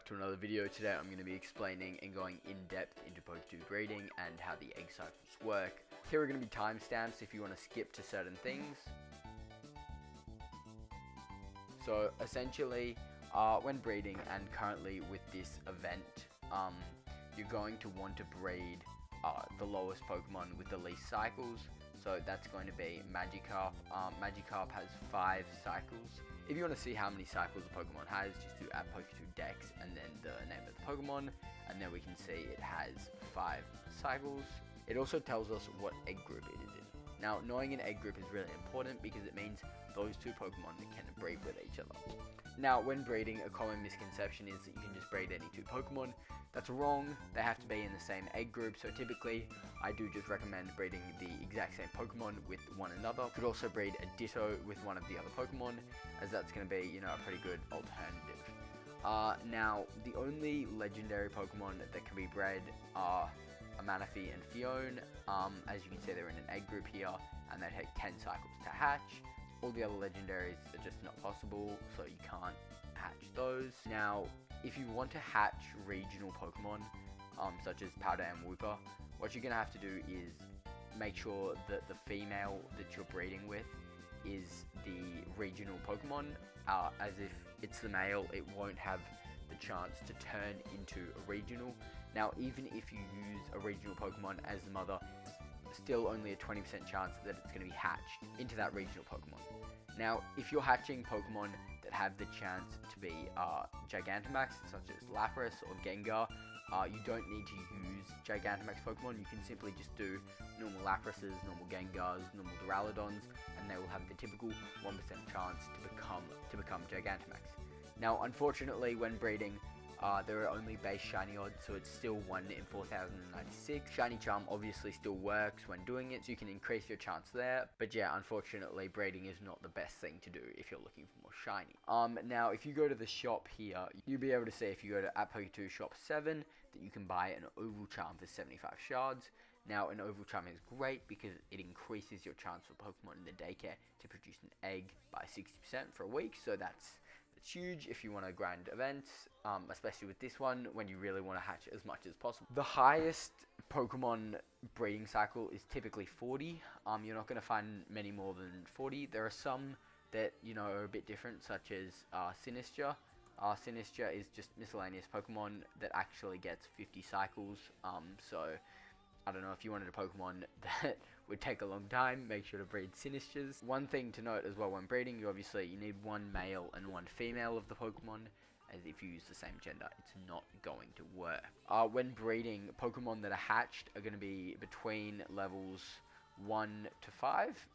back to another video. Today I'm going to be explaining and going in depth into Pokétwo breeding and how the egg cycles work. Here are going to be timestamps if you want to skip to certain things. So essentially, when breeding and currently with this event, you're going to want to breed the lowest Pokemon with the least cycles. So that's going to be Magikarp. Magikarp has 5 cycles. If you want to see how many cycles a Pokemon has, just do @Pokétwo Dex and then the name of the Pokemon, and then we can see it has 5 cycles. It also tells us what egg group it is in. Now, knowing an egg group is really important because it means those two Pokemon can breed with each other. Now, when breeding, a common misconception is that you can just breed any two Pokemon. That's wrong. They have to be in the same egg group, so typically I do just recommend breeding the exact same Pokemon with one another. You could also breed a ditto with one of the other Pokemon, as that's going to be, a pretty good alternative. Now, the only legendary Pokemon that can be bred are a Manaphy and Fione. As you can see, they're in an egg group here, and they take 10 cycles to hatch. All the other legendaries are just not possible, so you can't hatch those. Now, if you want to hatch regional Pokemon, such as Powder and Wooper, what you're going to have to do is make sure that the female that you're breeding with is the regional Pokemon. As if it's the male, it won't have the chance to turn into a regional. Now, even if you use a regional Pokemon as the mother, still only a 20% chance that it's going to be hatched into that regional Pokemon. Now, if you're hatching Pokemon that have the chance to be Gigantamax, such as Lapras or Gengar, you don't need to use Gigantamax Pokemon. You can simply just do normal Laprases, normal Gengars, normal Duraludons, and they will have the typical 1% chance to become Gigantamax. Now, unfortunately, when breeding, there are only base shiny odds, so it's still 1 in 4,096. Shiny Charm obviously still works when doing it, so you can increase your chance there. But yeah, unfortunately, breeding is not the best thing to do if you're looking for more shiny. Now, if you go to the shop here, you'll be able to see if you go to @Pokétwo Shop 7 that you can buy an Oval Charm for 75 shards. Now, an Oval Charm is great because it increases your chance for Pokemon in the daycare to produce an egg by 60% for a week, so that's huge if you want to grind events, especially with this one when you really want to hatch as much as possible. The highest Pokemon breeding cycle is typically 40. You're not going to find many more than 40. There are some that are a bit different, such as Sinistra. Sinistra is just miscellaneous Pokemon that actually gets 50 cycles. So I don't know, if you wanted a Pokemon that would take a long time, make sure to breed Sinistras. One thing to note as well when breeding, you need one male and one female of the Pokemon, as if you use the same gender, it's not going to work. When breeding, Pokemon that are hatched are going to be between levels 1 to 5,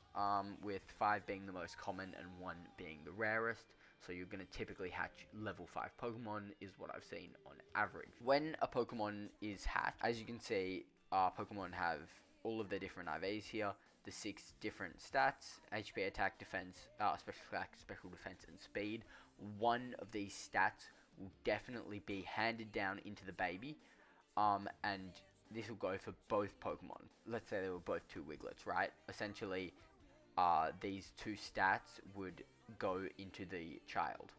with 5 being the most common and 1 being the rarest. So you're going to typically hatch level 5 Pokemon, is what I've seen on average. When a Pokemon is hatched, as you can see, Pokemon have all of their different IVs here, the 6 different stats: HP, attack, defense, special attack, special defense, and speed. One of these stats will definitely be handed down into the baby, and this will go for both Pokemon. Let's say they were both 2 Wiglets, right? Essentially, these 2 stats would go into the child.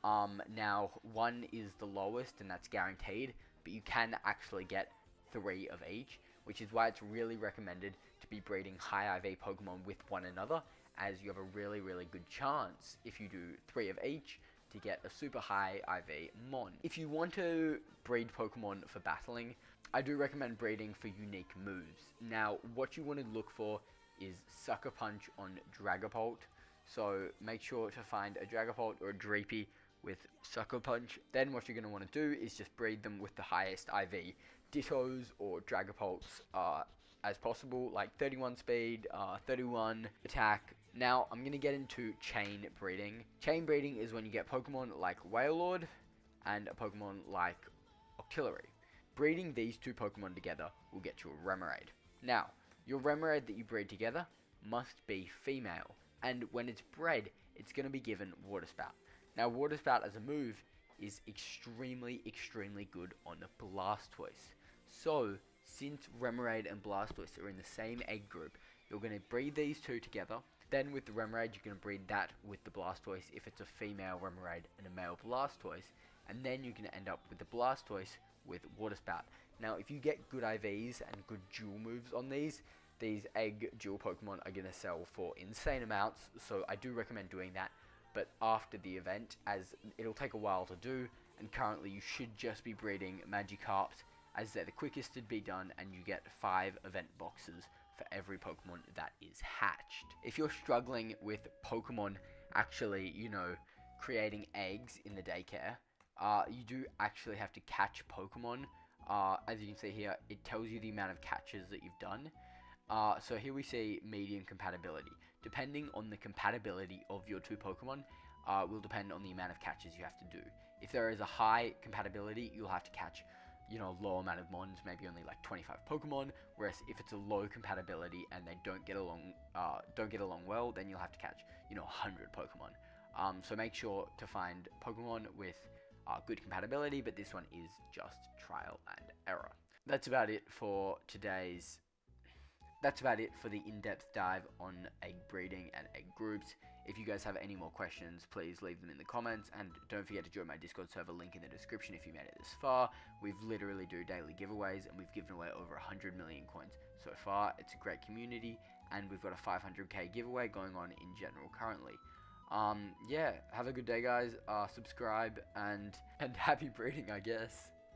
Now, 1 is the lowest, and that's guaranteed, but you can actually get 3 of each, which is why it's really recommended to be breeding high IV Pokemon with one another, as you have a really, really good chance, if you do 3 of each, to get a super high IV Mon. If you want to breed Pokemon for battling, I do recommend breeding for unique moves. Now, what you want to look for is Sucker Punch on Dragapult, so make sure to find a Dragapult or a Dreepy with Sucker Punch. Then what you're going to want to do is just breed them with the highest IV Dittos or Dragapults as possible, like 31 speed, 31 attack. Now, I'm going to get into chain breeding. Chain breeding is when you get Pokemon like Wailord and a Pokemon like Octillery. Breeding these 2 Pokemon together will get you a Remoraid. Now, your Remoraid that you breed together must be female, and when it's bred, it's going to be given Water Spout. Now, Water Spout as a move is extremely, extremely good on Blastoise. So, since Remoraid and Blastoise are in the same egg group, you're going to breed these 2 together. Then with the Remoraid, you're going to breed that with the Blastoise if it's a female Remoraid and a male Blastoise. and then you can end up with the Blastoise with Water Spout. Now, if you get good IVs and good dual moves on these egg dual Pokemon are going to sell for insane amounts, so I do recommend doing that, but after the event, as it'll take a while to do, and currently you should just be breeding Magikarps, as they're the quickest to be done, and you get 5 event boxes for every Pokemon that is hatched. If you're struggling with Pokemon actually, creating eggs in the daycare, you do actually have to catch Pokemon. As you can see here, it tells you the amount of catches that you've done. So here we see medium compatibility. Depending on the compatibility of your 2 Pokemon, will depend on the amount of catches you have to do. If there is a high compatibility, you'll have to catch, a low amount of mons, maybe only like 25 Pokemon. Whereas if it's a low compatibility and they don't get along well, then you'll have to catch, 100 Pokemon. So make sure to find Pokemon with good compatibility, but this one is just trial and error. That's about it for the in-depth dive on egg breeding and egg groups. If you guys have any more questions, please leave them in the comments, and don't forget to join my Discord server, link in the description if you made it this far. We've literally do daily giveaways, and we've given away over 100 million coins so far. It's a great community, and we've got a 500k giveaway going on in general currently. Yeah, have a good day, guys. Subscribe, and happy breeding, I guess.